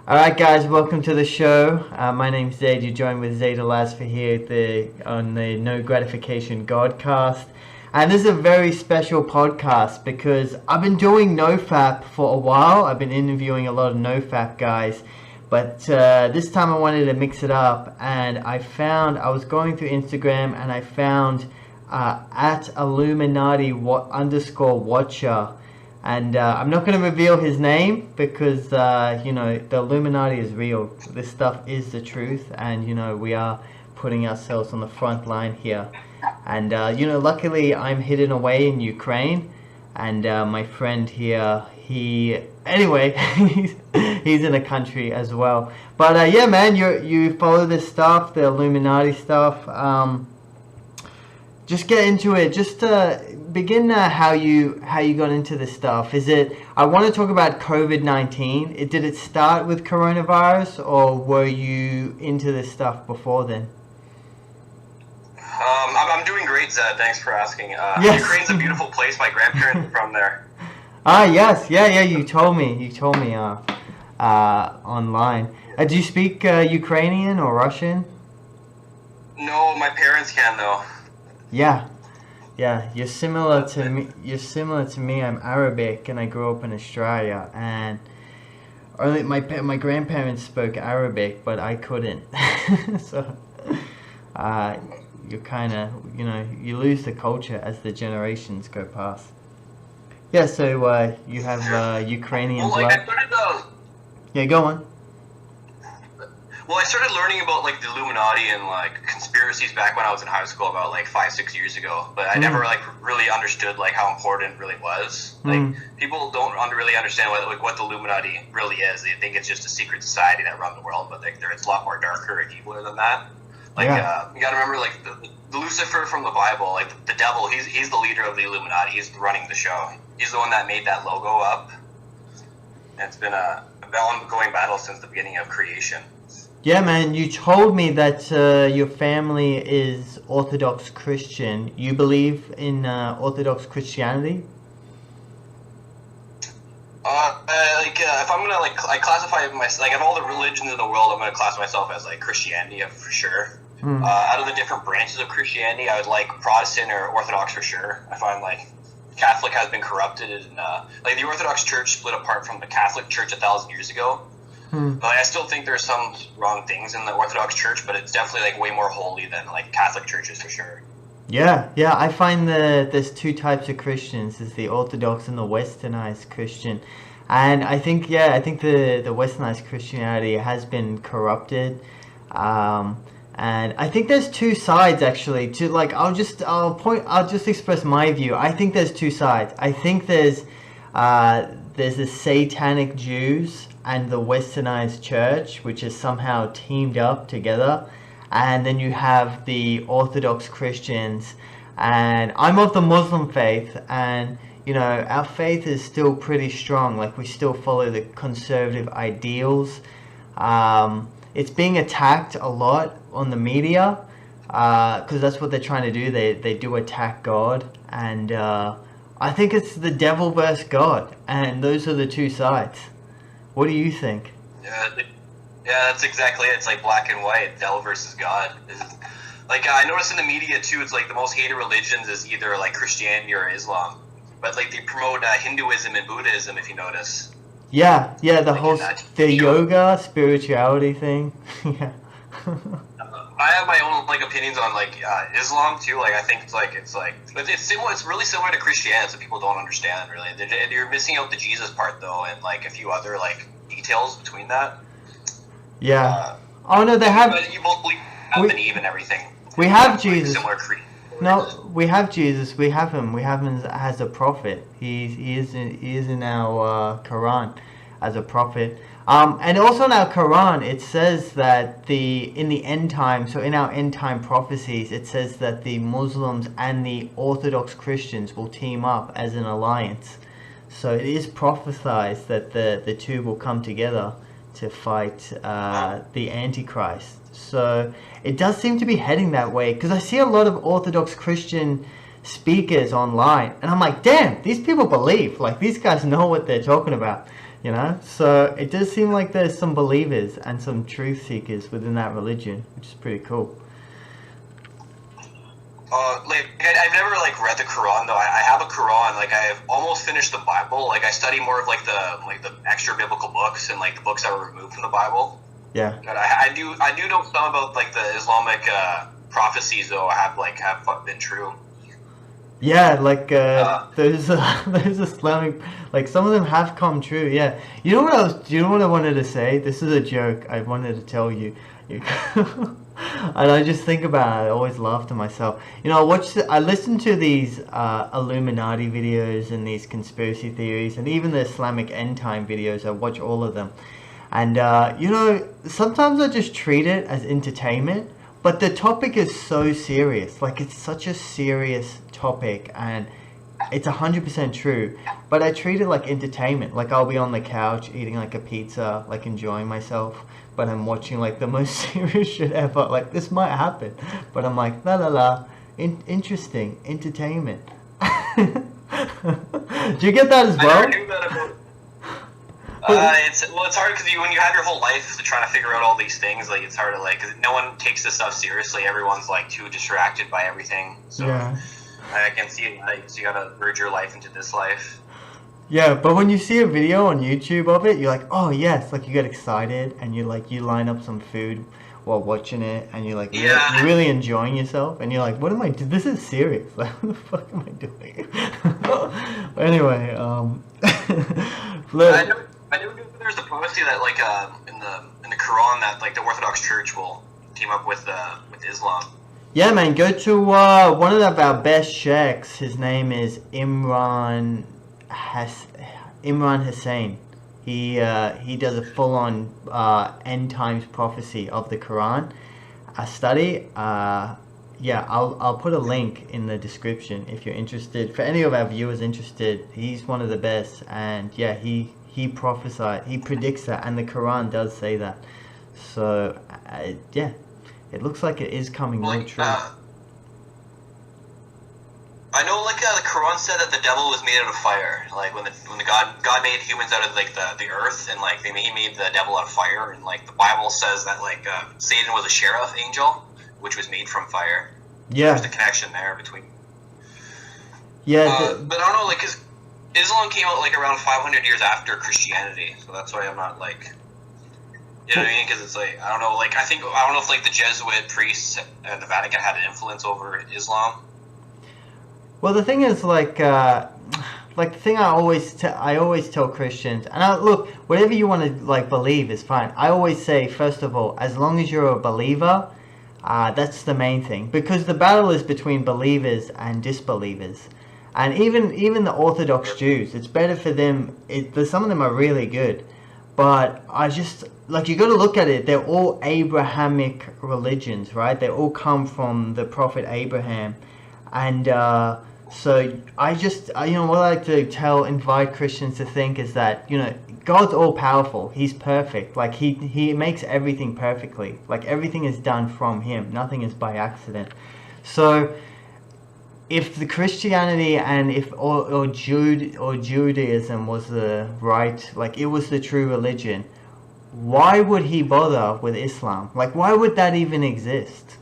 All right, guys, welcome to the show. My name's Zaid. You're joined with Zaid Alasfa here on the No Gratification Godcast. And this is a very special podcast because I've been doing NoFap for a while. I've been interviewing a lot of NoFap guys. But this time I wanted to mix it up. And I was going through Instagram and I found at Illuminati underscore watcher. And I'm not going to reveal his name because, the Illuminati is real. This stuff is the truth. And, we are putting ourselves on the front line here. And, luckily I'm hidden away in Ukraine. And my friend here, he's in a country as well. But, yeah, man, you follow this stuff, the Illuminati stuff. Just get into it. Just begin how you got into this stuff. I want to talk about COVID-19. Did it start with coronavirus, or were you into this stuff before then? I'm doing great, Zed. Thanks for asking. Yes. Ukraine's a beautiful place. My grandparents are from there. Yes. Yeah, you told me online. Do you speak Ukrainian or Russian? No, my parents can, though. Yeah, you're similar to me. I'm Arabic, and I grew up in Australia. And only my grandparents spoke Arabic, but I couldn't. So, you kind of, you lose the culture as the generations go past. Yeah. So you have Ukrainian blood. Yeah, go on. Well, I started learning about the Illuminati and conspiracies back when I was in high school about 5-6 years ago. But I never really understood how important it really was. People don't really understand what the Illuminati really is. They think it's just a secret society that runs the world, but it's a lot more darker and eviler than that. You gotta remember the Lucifer from the Bible, the devil. He's the leader of the Illuminati. He's running the show. He's the one that made that logo up. And it's been a ongoing battle since the beginning of creation. Yeah, man, you told me that your family is Orthodox Christian. You believe in Orthodox Christianity? If I'm gonna I classify myself of all the religions in the world, I'm gonna class myself as Christianity for sure. Out of the different branches of Christianity, I would like Protestant or Orthodox for sure. I find Catholic has been corrupted, and the Orthodox Church split apart from the Catholic Church 1,000 years ago. But I still think there's some wrong things in the Orthodox Church, but it's definitely way more holy than Catholic churches for sure. Yeah, I find there's two types of Christians. There's the Orthodox and the Westernized Christian. And I think the Westernized Christianity has been corrupted. And I think there's two sides actually. I'll just express my view. I think there's two sides. I think there's the satanic Jews and the Westernized Church, which is somehow teamed up together. And then you have the Orthodox Christians. And I'm of the Muslim faith, and our faith is still pretty strong. We still follow the conservative ideals. It's being attacked a lot on the media, because that's what they're trying to do. They do attack God, and I think it's the devil versus God, and those are the two sides. What do you think? Yeah, that's exactly it. It's black and white, devil versus God. I notice in the media too, it's the most hated religions is either Christianity or Islam, but they promote Hinduism and Buddhism, if you notice. Yeah, the yoga spirituality thing. Yeah. I have my own opinions on Islam too. I think but it's similar. It's really similar to Christianity, so people don't understand really. You're missing out the Jesus part though, and a few other details between that. Yeah. Oh no, they have. But you both believe Adam and Eve and everything. We have Jesus. Similar creed. No, we have Jesus. We have him. We have him as a prophet. He is in our Quran as a prophet. And also in our Quran, it says that in the end time, so in our end time prophecies, it says that the Muslims and the Orthodox Christians will team up as an alliance. So it is prophesied that the two will come together to fight the Antichrist. So it does seem to be heading that way, because I see a lot of Orthodox Christian speakers online, and I'm like, damn, these people believe. These guys know what they're talking about. You know, so it does seem like there's some believers and some truth seekers within that religion, which is pretty cool. Like I've never like read the Quran though. I have a Quran. Like I've almost finished the Bible. Like I study more of like the extra biblical books and like the books that were removed from the Bible. Yeah. But I do know some about like the Islamic prophecies though. Have been true. Yeah, like those Islamic, like some of them have come true. Yeah. You know what do you know what I wanted to say? This is a joke I wanted to tell you. And I just think about it. I always laugh to myself. You know, I listen to these Illuminati videos and these conspiracy theories and even the Islamic end time videos. I watch all of them. And, you know, sometimes I just treat it as entertainment. But the topic is so serious. Like, it's such a serious topic. And it's 100% true. But I treat it like entertainment. Like, I'll be on the couch eating like a pizza, like enjoying myself. But I'm watching like the most serious shit ever. Like, this might happen. But I'm like, la la la. Interesting. Entertainment. Do you get that as well? I never knew that about. It's hard because when you have your whole life to trying to figure out all these things, like it's hard to like, cause no one takes this stuff seriously. Everyone's like too distracted by everything. So yeah. I can see it. Like, so you gotta merge your life into this life. Yeah, but when you see a video on YouTube of it, you're like, oh yes, like you get excited and you like line up some food while watching it and you're like, you're really enjoying yourself and you're like, what am I doing? This is serious. Like, what the fuck am I doing? But anyway, look. I never knew there's a prophecy that like in the Quran that like the Orthodox Church will team up with Islam. Yeah, man, go to one of our best sheikhs. His name is Imran Hussein. He does a full-on end times prophecy of the Quran. A study. Yeah, I'll put a link in the description if you're interested. For any of our viewers interested, he's one of the best, and yeah, he prophesied, he predicts that, and the Quran does say that. So yeah, it looks like it is coming real true. I know, like the Quran said that the devil was made out of fire. Like when the God made humans out of like the earth, and like he made the devil out of fire, and like the Bible says that like Satan was a sheriff angel, which was made from fire. Yeah, there's the connection there between. Yeah, but I don't know, like, cause Islam came out like around 500 years after Christianity, so that's why I'm not like. You know what I mean? Because it's like I don't know, like I don't know if like the Jesuit priests and the Vatican had an influence over Islam. Well, the thing is, like the thing I always tell Christians, and look, whatever you want to like believe is fine. I always say, first of all, as long as you're a believer, that's the main thing, because the battle is between believers and disbelievers, and even the Orthodox Jews, it's better for them. Some of them are really good, but I just like you got to look at it. They're all Abrahamic religions, right? They all come from the prophet Abraham, and so I just, what I like to invite Christians to think is that, God's all powerful. He's perfect. Like he makes everything perfectly. Like everything is done from him. Nothing is by accident. So if the Christianity and or Judaism was the right, like it was the true religion, why would he bother with Islam? Like why would that even exist?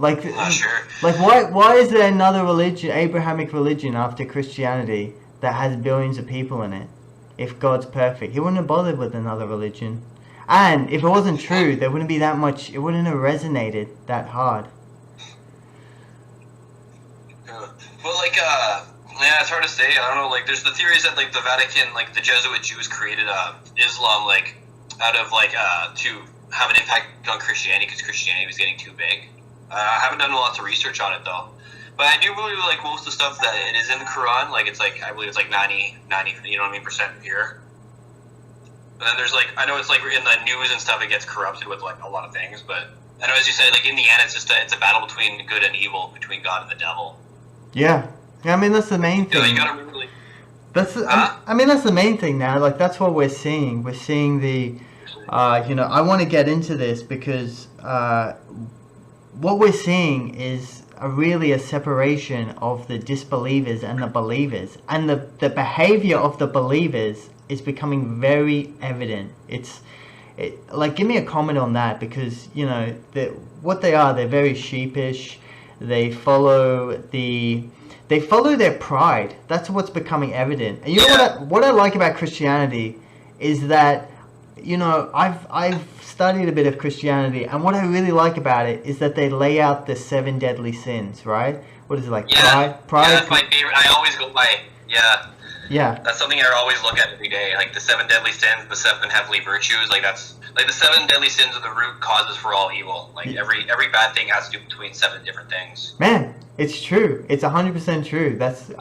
Like, not sure. Like why is there another religion, Abrahamic religion, after Christianity that has billions of people in it? If God's perfect, he wouldn't have bothered with another religion. And if it wasn't true, there wouldn't be that much. It wouldn't have resonated that hard. Well, like, yeah, it's hard to say. I don't know. Like, there's the theories that like the Vatican, like the Jesuit Jews created Islam, like out of like to have an impact on Christianity because Christianity was getting too big. I haven't done lots of research on it though, but I do believe like most of the stuff that it is in the Quran, like it's like I believe it's like 90, you know what I mean, percent pure. But then there's like I know it's like in the news and stuff it gets corrupted with like a lot of things, but I know as you said, like in the end it's just it's a battle between good and evil, between God and the devil. Yeah, I mean that's the main thing. You gotta really. I mean that's the main thing now. Like that's what we're seeing. We're seeing the, I want to get into this because. What we're seeing is really a separation of the disbelievers and the believers, and the behavior of the believers is becoming very evident. Like, give me a comment on that, because what they're very sheepish. They follow their pride. That's what's becoming evident. And you know what I like about Christianity is that, I've studied a bit of Christianity, and what I really like about it is that they lay out the 7 deadly sins, right? What is it, like pride? Yeah, that's my favorite. I always go by, yeah. That's something I always look at every day. Like the 7 deadly sins, the 7 heavenly virtues. Like that's like the 7 deadly sins are the root causes for all evil. Like every bad thing has to do between 7 different things. Man, it's true. It's 100% true. That's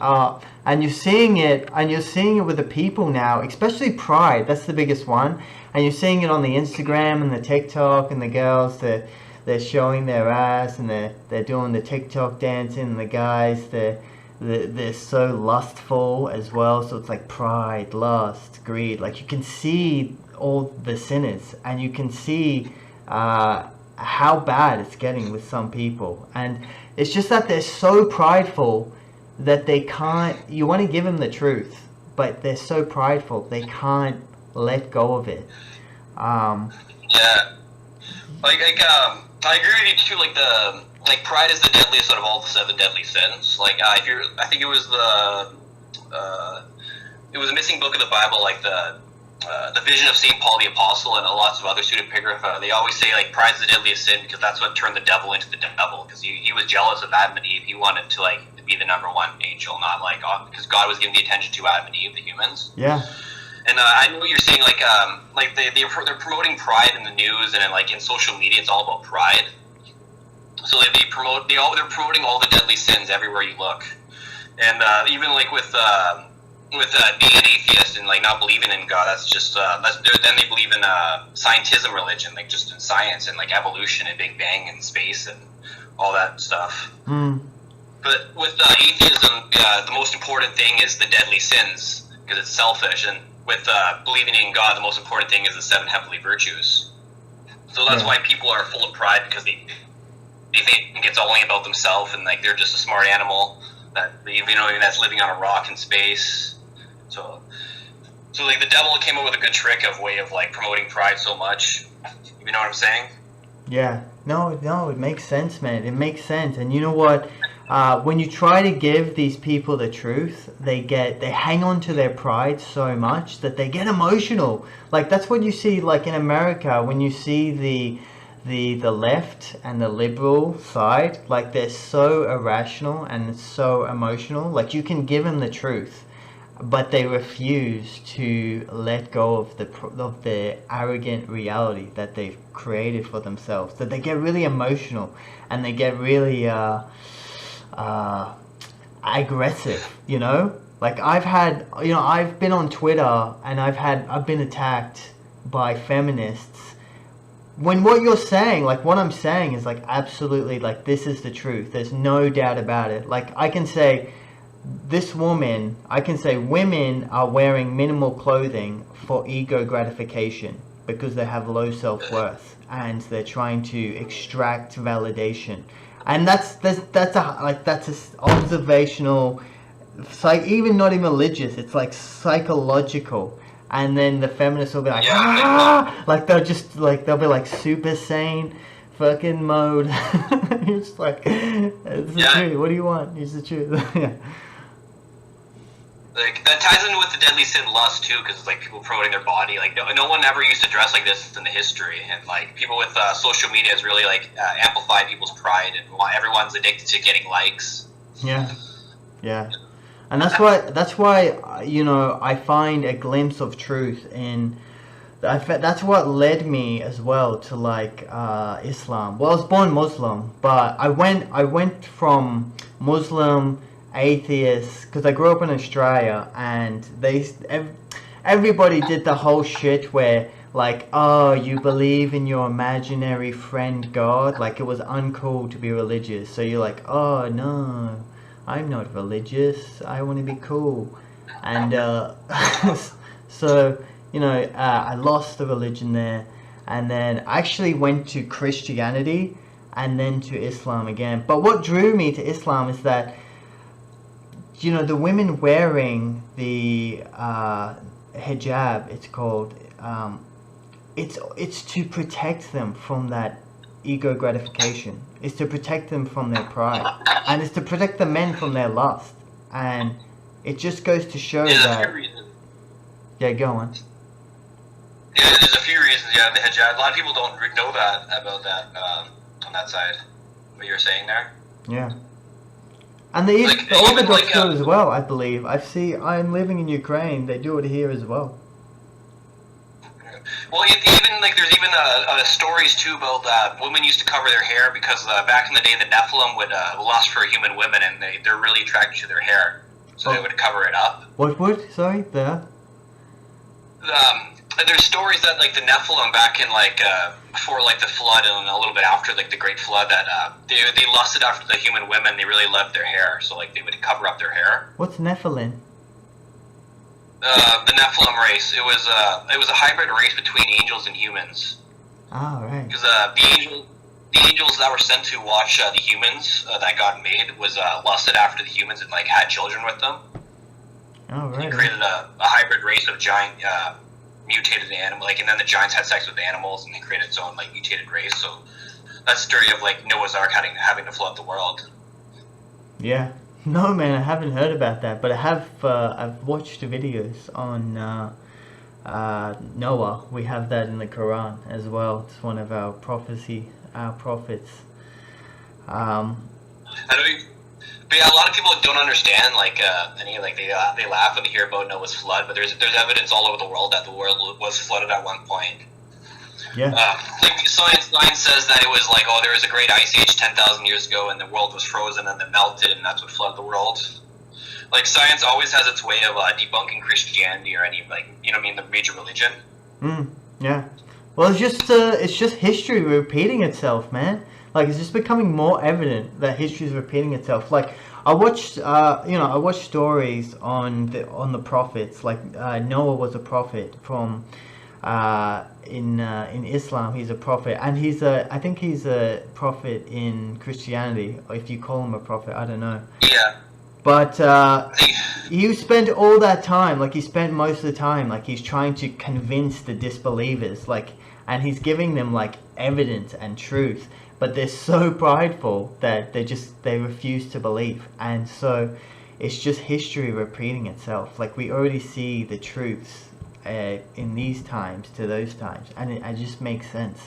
and you're seeing it, with the people now, especially pride. That's the biggest one. And you're seeing it on the Instagram and the TikTok, and the girls, they're showing their ass, and they're doing the TikTok dancing, and the guys, they're so lustful as well. So it's like pride, lust, greed. Like, you can see all the sinners, and you can see how bad it's getting with some people. And it's just that they're so prideful that they can't. You want to give them the truth, but they're so prideful they can't let go of it. I agree with you too. Like pride is the deadliest out of all the 7 deadly sins. Like I think it was a missing book of the Bible, like the vision of St. Paul the Apostle and lots of other pseudepigrapha. They always say like pride's the deadliest sin because that's what turned the devil into the devil, because he was jealous of Adam and Eve. He wanted to be the number one angel, not because God was giving the attention to Adam and Eve, the humans. Yeah. And I know what you're saying, they're promoting pride in the news, and in social media, it's all about pride. So they're promoting all the deadly sins everywhere you look, and even with being an atheist and not believing in God, that's just then they believe in scientism religion, just in science and evolution and Big Bang and space and all that stuff. But with atheism, the most important thing is the deadly sins, because it's selfish, and with believing in God, the most important thing is the 7 heavenly virtues. So that's why people are full of pride, because they think it's only about themselves, and they're just a smart animal that's living on a rock in space. So the devil came up with a good trick of way of promoting pride so much. You know what I'm saying? Yeah. No, it makes sense, man. It makes sense. And you know what? When you try to give these people the truth, they hang on to their pride so much that they get emotional. That's what you see in America, when you see the left and the liberal side, they're so irrational and so emotional. You can give them the truth, but they refuse to let go of the arrogant reality that they've created for themselves. That they get really emotional, and they get really aggressive, I've been on Twitter, and I've been attacked by feminists when what you're saying, what I'm saying is absolutely, this is the truth. There's no doubt about it. I can say women are wearing minimal clothing for ego gratification because they have low self-worth, and they're trying to extract validation. And that's observational, even not even religious. It's psychological. And then the feminists will be they'll be super sane, fucking mode. It's it's the truth. What do you want? It's the truth. Yeah. That ties in with the deadly sin, lust, too, because people promoting their body. No one ever used to dress like this in the history, and people with social media has really amplified people's pride, and everyone's addicted to getting likes. Yeah. And that's why I find a glimpse of truth in. That's what led me as well to Islam. Well, I was born Muslim, but I went from Muslim, atheist, because I grew up in Australia, and everybody did the whole shit where oh, you believe in your imaginary friend God. It was uncool to be religious, so you're oh no, I'm not religious, I want to be cool. And so I lost the religion there, and then I actually went to Christianity, and then to Islam again. But what drew me to Islam is that, you know, the women wearing the hijab, it's called, it's to protect them from that ego gratification. It's to protect them from their pride, and it's to protect the men from their lust. And it just goes to show that. Yeah, go on. Yeah, there's a few reasons. Yeah, the hijab. A lot of people don't know that about that on that side. What you're saying there. Yeah. And the Orthodox do it as well, I believe. I'm living in Ukraine. They do it here as well. Well, even like there's even stories too about women used to cover their hair because back in the day the Nephilim would lust for human women, and they're really attracted to their hair, so they would cover it up. What would? Sorry, the. There's stories that like the Nephilim back in like before like the flood and a little bit after like the Great Flood that they lusted after the human women. They really loved their hair, so like they would cover up their hair. What's Nephilim? The Nephilim race. It was a hybrid race between angels and humans. Oh, right. Because the angels that were sent to watch the humans that God made was lusted after the humans and like had children with them. Oh, right. They created a hybrid race of giant mutated animal, like, and then the giants had sex with animals and they created its own like mutated race. So that's the story of like Noah's Ark having to flood the world. Yeah. No, man, I haven't heard about that, but I have. I've watched the videos on Noah. We have that in the Quran as well. It's one of our prophets. I know, but yeah, a lot of people don't understand. Like, they laugh when they hear about Noah's flood, but there's evidence all over the world that the world was flooded at one point. Yeah. Like science says that it was like, oh, there was a great ice age 10,000 years ago, and the world was frozen, and then melted, and that's what flooded the world. Like science always has its way of debunking Christianity or any the major religion. Yeah. Well, it's just history repeating itself, man. Like it's just becoming more evident that history is repeating itself. Like I watched stories on the prophets. Like Noah was a prophet from. In Islam, he's a prophet, and I think he's a prophet in Christianity, or if you call him a prophet, I don't know. Yeah. But he spent all that time, like he spent most of the time, like he's trying to convince the disbelievers, like, and he's giving them like evidence and truth, but they're so prideful that they refuse to believe, and so it's just history repeating itself. Like we already see the truths. In these times to those times, and it just makes sense.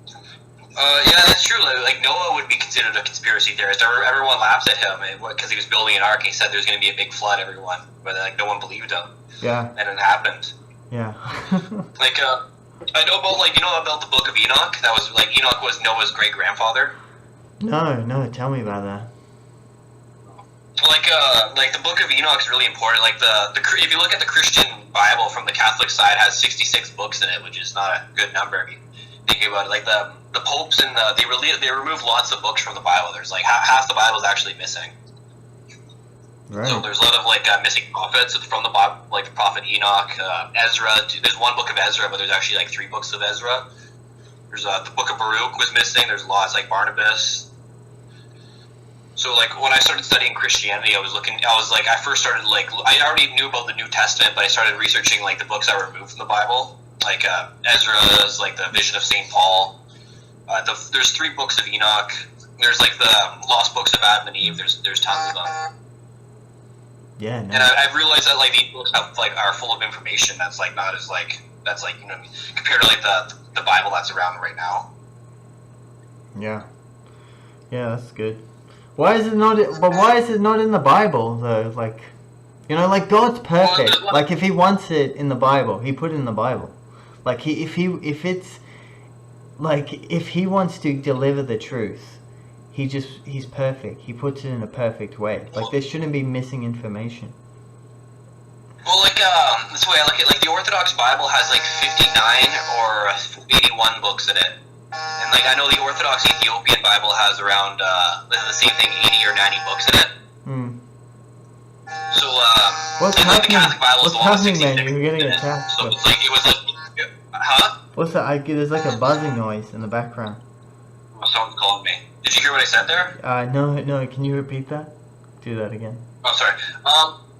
Yeah, that's true. Like Noah would be considered a conspiracy theorist. Everyone laughs at him because he was building an ark. And he said there's going to be a big flood. Everyone, but like no one believed him. Yeah. And it happened. Yeah. Like I know about the Book of Enoch. That was like Enoch was Noah's great grandfather. No, tell me about that. Like the Book of Enoch is really important. Like if you look at the Christian Bible from the Catholic side, it has 66 books in it, which is not a good number if you think about it. Like the popes and they remove lots of books from the Bible. There's like half the Bible is actually missing. Right. So there's a lot of like missing prophets from the Bible, like the prophet Enoch, Ezra. There's one book of Ezra, but there's actually like 3 books of Ezra. There's the Book of Baruch was missing. There's lots like Barnabas. So, like, when I started studying Christianity, I first started, like, I already knew about the New Testament, but I started researching, like, the books that were removed from the Bible. Like, Ezra's, like, the Vision of St. Paul. There's 3 books of Enoch. There's, like, the Lost Books of Adam and Eve. There's tons of them. Yeah, no. And I've realized that, like, these books are full of information that's, like, not as, like, compared to, like, the Bible that's around right now. Yeah. Yeah, that's good. Why is it not in the Bible though? Like, like God's perfect. Like if He wants it in the Bible, He put it in the Bible. Like if He wants to deliver the truth, He's perfect. He puts it in a perfect way. Like there shouldn't be missing information. Well, like that's the way I look at it. Like the Orthodox Bible has like 59 or 81 books in it. And like I know the Orthodox Ethiopian Bible has around the same thing, 80 or 90 books in it. So what's and, like, the Catholic Bible is the one with 66 man? You're getting attacked. So it's like it was like, huh? What's that? There's like a buzzing noise in the background. Oh, someone's calling me. Did you hear what I said there? No. Can you repeat that? Do that again. Oh, sorry.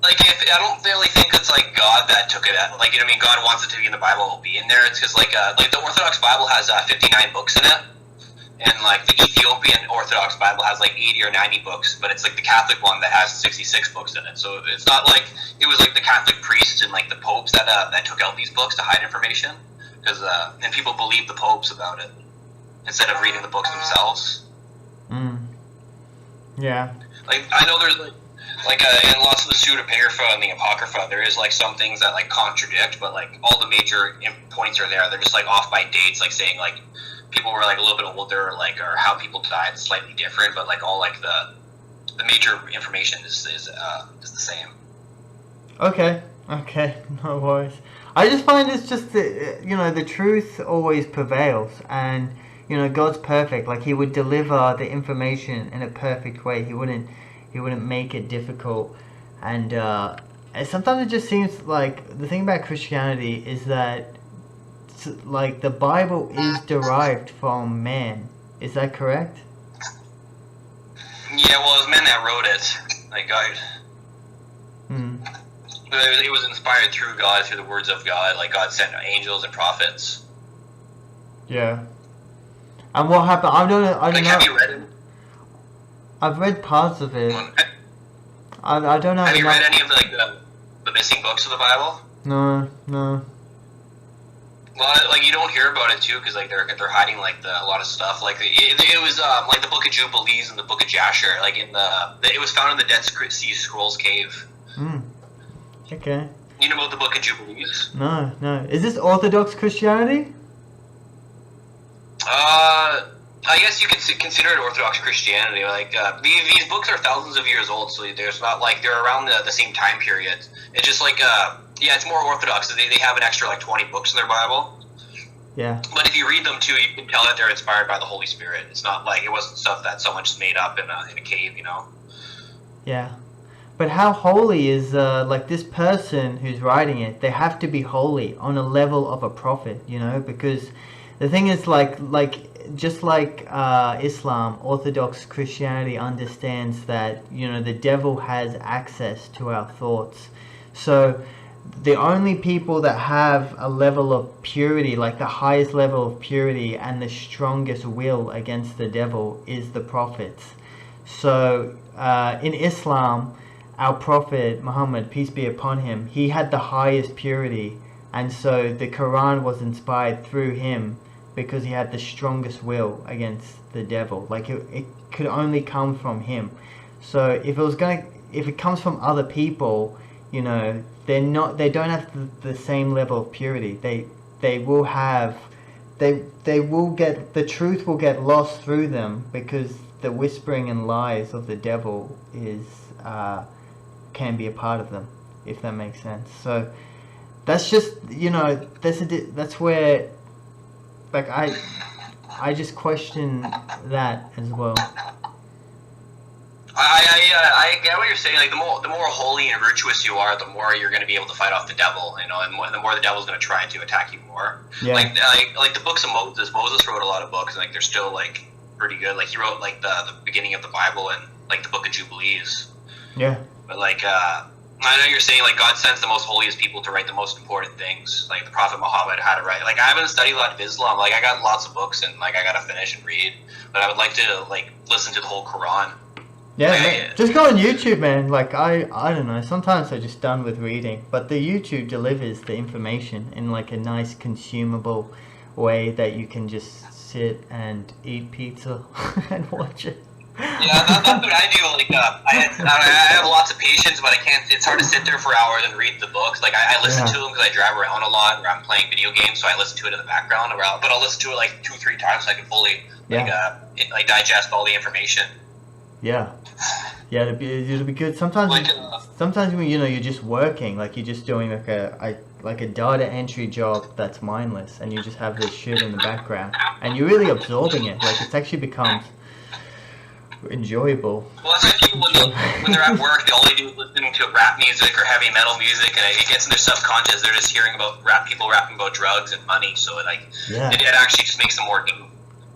Like, if I don't really think it's like God that took it at, like, you know what I mean? God wants it to be in the Bible, it'll be in there. It's because like the Orthodox Bible has 59 books in it, and like the Ethiopian Orthodox Bible has like 80 or 90 books, but it's like the Catholic one that has 66 books in it. So it's not like it was like the Catholic priests and like the popes that took out these books to hide information, because and people believe the popes about it instead of reading the books themselves. Yeah. Like, I know there's like in lots of the pseudepigrapha and the apocrypha, there is like some things that like contradict, but like all the major points are there. They're just like off by dates, like saying like people were like a little bit older, like, or how people died is slightly different, but like all like the major information is the same. Okay, no worries. I just find it's just the truth always prevails, and God's perfect. Like, he would deliver the information in a perfect way. He wouldn't make it difficult, and sometimes it just seems like the thing about Christianity is that like the Bible is derived from man. Is that correct? Yeah, well, it was men that wrote it. Like, God. It was inspired through God, through the words of God. Like, God sent angels and prophets. Yeah. And what happened? I don't know. Have you read it? I've read parts of it. I don't know. Have you read any of the missing books of the Bible? No. Well, like, you don't hear about it too, because like they're hiding like a lot of stuff. Like it was like the Book of Jubilees and the Book of Jasher. Like it was found in the Dead Sea Scrolls cave. Okay. You know about the Book of Jubilees? No. Is this Orthodox Christianity? I guess you could consider it Orthodox Christianity. Like these books are thousands of years old, so there's not like they're around the same time period. It's just like it's more Orthodox. They have an extra like 20 books in their Bible. Yeah. But if you read them too, you can tell that they're inspired by the Holy Spirit. It's not like it wasn't stuff that someone just made up in a cave, Yeah. But how holy is like this person who's writing it? They have to be holy on a level of a prophet, because the thing is just like Islam, Orthodox Christianity understands that the devil has access to our thoughts. So the only people that have a level of purity, like the highest level of purity and the strongest will against the devil, is the prophets. So in Islam, our prophet Muhammad, peace be upon him, he had the highest purity, and so the Quran was inspired through him because he had the strongest will against the devil. Like it could only come from him. So if it comes from other people, they don't have the same level of purity. They will get, the truth will get lost through them, because the whispering and lies of the devil can be a part of them, if that makes sense. So that's just that's where, like, I just question that as well. I get what you're saying. Like, the more holy and virtuous you are, the more you're going to be able to fight off the devil. And the more the devil's going to try to attack you more. Yeah. Like the books of Moses. Moses wrote a lot of books, and like they're still like pretty good. Like, he wrote like the beginning of the Bible and like the Book of Jubilees. Yeah. But like I know you're saying like God sends the most holiest people to write the most important things. Like the Prophet Muhammad had to write. Like, I haven't studied a lot of Islam. Like, I got lots of books and like I gotta finish and read. But I would like to like listen to the whole Quran. Yeah, just go on YouTube, man. Like, I don't know. Sometimes I'm just done with reading, but the YouTube delivers the information in like a nice consumable way that you can just sit and eat pizza and watch it. Yeah, that's what I do. Like, I have lots of patience, but I can't. It's hard to sit there for hours and read the books. Like, I listen to them because I drive around a lot, or I'm playing video games, so I listen to it in the background. But I'll listen to it like 2-3 times so I can fully digest all the information. Yeah, it'll be good. Sometimes when you're just working, like you're just doing like a data entry job that's mindless, and you just have this shit in the background, and you're really absorbing it. Like, it actually becomes enjoyable. Well, that's why people, when they're at work, they only do listening to rap music or heavy metal music, and it gets in their subconscious. They're just hearing about people rapping about drugs and money, so it actually just makes them working.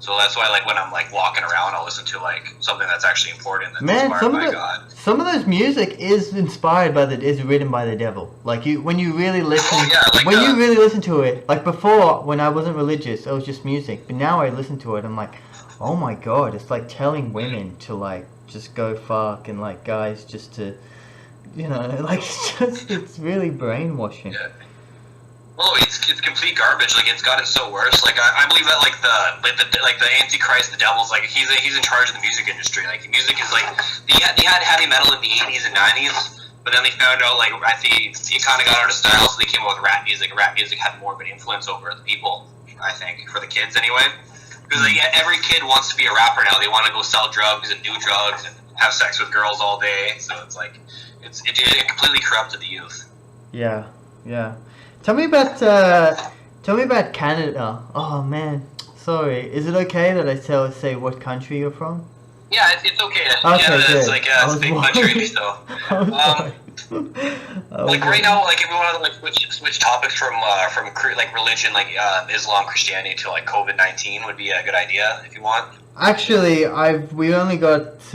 So that's why, like, when I'm like walking around, I'll listen to like something that's actually important that's Man, inspired by God. some of those music is inspired by is written by the devil. Like when you really listen, you really listen to it. Like before, when I wasn't religious, it was just music. But now I listen to it, I'm like, oh my God, it's like telling women to like just go fuck, and like guys just to, like it's really brainwashing. Yeah. Well, it's complete garbage. Like, it's gotten so worse. Like, I believe that the Antichrist, the devil's like he's in charge of the music industry. Like, music is like they had heavy metal in the 80s and 90s, but then they found out like I think it kind of got out of style, so they came up with rap music. Rap music had more of an influence over the people, I think, for the kids anyway. Because like, every kid wants to be a rapper now. They want to go sell drugs and do drugs and have sex with girls all day. So it's like it completely corrupted the youth. Yeah. Tell me about Canada. Oh man, sorry. Is it okay that I say what country you're from? Yeah, it's okay. Okay, it's like it's a big country, so. Like right now, like if we want to like switch topics from like religion, like Islam, Christianity to like COVID-19 would be a good idea if you want. Actually, we only got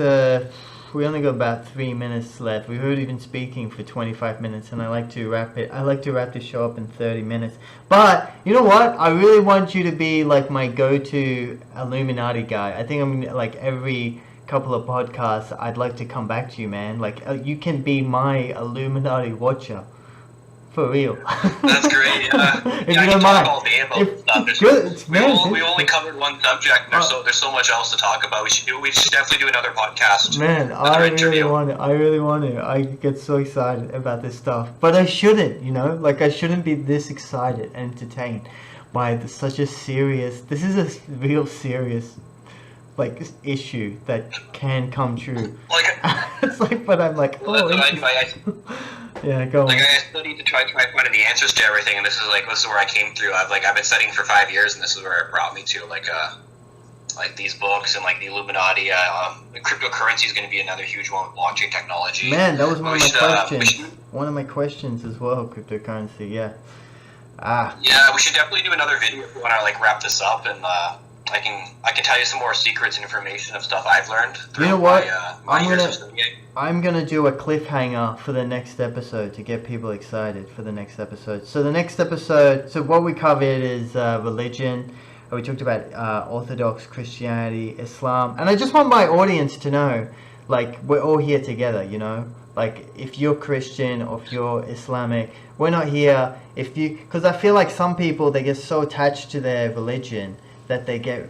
about 3 minutes left. We've already been speaking for 25 minutes, and I like to wrap the show up in 30 minutes. But you know what? I really want you to be like my go-to Illuminati guy. I think I'm like every couple of podcasts, I'd like to come back to you, man. Like you can be my Illuminati watcher. For real. That's great. Yeah. If you don't mind. All day about stuff. We only covered one subject. There's so much else to talk about. We should definitely do another podcast. Man, I really want to. I get so excited about this stuff, but I shouldn't. Like I shouldn't be this excited and entertained by such a serious. This is a real serious, like issue that can come true. Like it's like, but I'm like, yeah, go on. Like I studied to try finding the answers to everything, and this is where I came through. I've been studying for 5 years, and this is where it brought me to like these books and like the Illuminati. Cryptocurrency is going to be another huge one with blockchain technology. Man, that was one of my questions. One of my questions as well, cryptocurrency. Yeah. Yeah, we should definitely do another video if we want to like wrap this up, and I can tell you some more secrets and information of stuff I've learned. You know what? I'm gonna do a cliffhanger for the next episode to get people excited for the next episode. So the next episode, what we covered is religion. We talked about Orthodox Christianity, Islam, and I just want my audience to know, like, we're all here together. Like if you're Christian or if you're Islamic, we're not here. Because I feel like some people, they get so attached to their religion that they get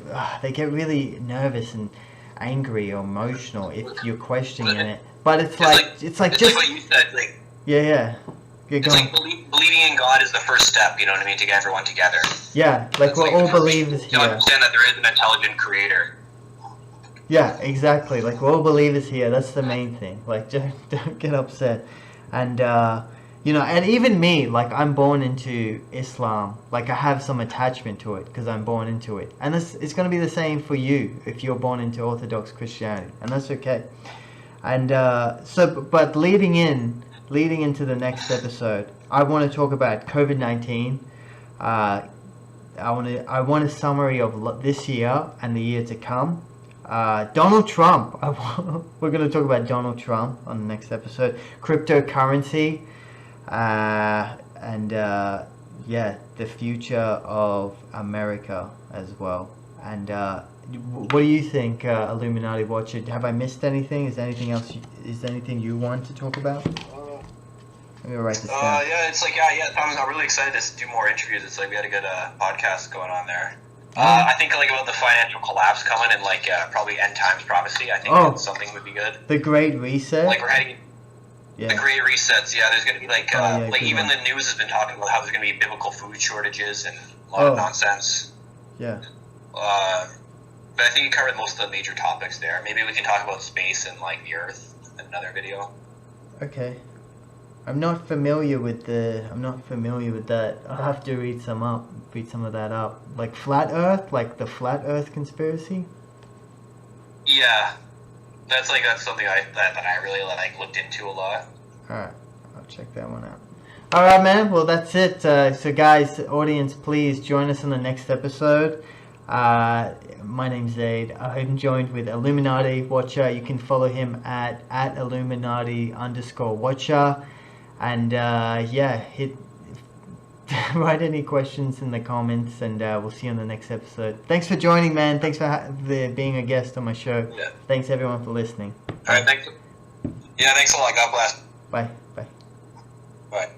really nervous and angry or emotional if you're questioning it. But it's like just like what you said, like it's like believing in God is the first step. You know what I mean, to get everyone together. Yeah, like we're all believers here. To understand that there is an intelligent creator. Yeah, exactly. Like we're all believers here. That's the main thing. Like don't get upset, and and even me, like I'm born into Islam. Like I have some attachment to it because I'm born into it, and it's going to be the same for you if you're born into Orthodox Christianity, and that's okay. And but leading into the next episode, I want to talk about COVID-19. I want a summary of this year and the year to come. Donald Trump. We're going to talk about Donald Trump on the next episode. Cryptocurrency. And the future of America as well. And what do you think, Illuminati Watcher? Have I missed anything? Is there anything you want to talk about? Let me write this down. Yeah, it's like I'm really excited to do more interviews. It's like we had a good podcast going on there. I think like about the financial collapse coming and like probably end times prophecy. I think something would be good. The Great Reset. Like we're heading. Yeah. The Great Resets, there's going to be like even the news has been talking about how there's going to be biblical food shortages and a lot of nonsense. Yeah. But I think you covered most of the major topics there. Maybe we can talk about space and like the Earth in another video. Okay. I'm not familiar with that. I'll have to read some of that up. Like flat Earth, like the flat Earth conspiracy. Yeah. That's something that I really looked into a lot. Alright, I'll check that one out. Alright, man, well that's it. So guys, audience, please join us in the next episode. My name's Zaid. I'm joined with Illuminati Watcher. You can follow him at Illuminati_Watcher. And write any questions in the comments, and we'll see you on the next episode. Thanks for joining, man. Thanks for being a guest on my show. Yeah. Thanks everyone for listening. All right, thanks. Yeah, thanks a lot. God bless. Bye. Bye. Bye.